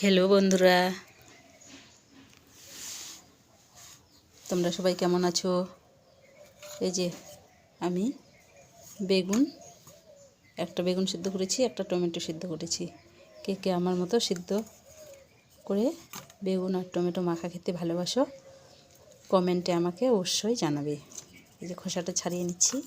Hello বন্ধুরা, তোমরা সবাই কেমন আছো? এই যে আমি একটা বেগুন সিদ্ধ করেছি, একটা টমেটো সিদ্ধ করেছি। কে কে আমার মতো সিদ্ধ করে বেগুন আর টমেটো মাখা খেতে ভালোবাসো, কমেন্টে আমাকে অবশ্যই জানাবে। এই যে খোসাটা ছাড়িয়ে নিচ্ছি।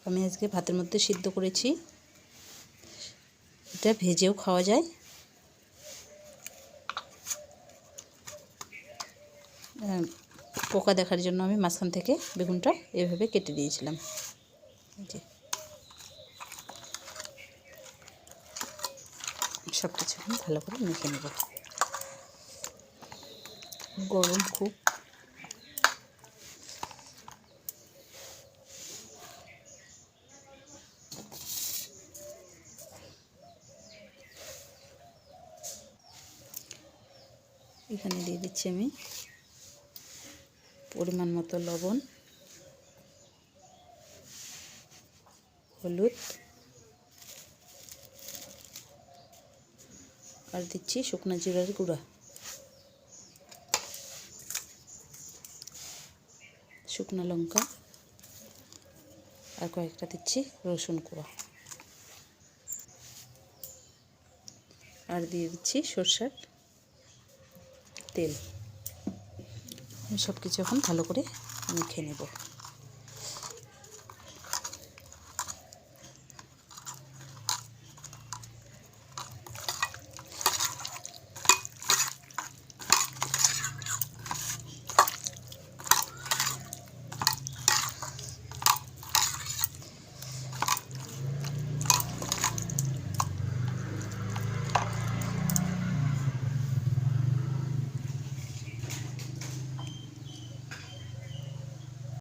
আমি আজকে ভাতের মধ্যে সিদ্ধ করেছি, এটা ভেজেও খাওয়া যায়। পোকা দেখার জন্য আমি মাঝখান থেকে বেগুনটা এভাবে কেটে দিয়েছিলাম। যে সব কিছু ভালো করে মেখে নেব। গরম খুব, এখানে দিয়ে দিচ্ছি আমি পরিমাণ মতো লবণ, হলুদ আর দিচ্ছি শুকনো জিরার গুঁড়া, শুকনো লঙ্কা আর কয়েকটা দিচ্ছি রসুন কোয়া, আর দিয়ে দিচ্ছি সরষের তেল। সব কিছু এখন ভালো করে মেখে নেব।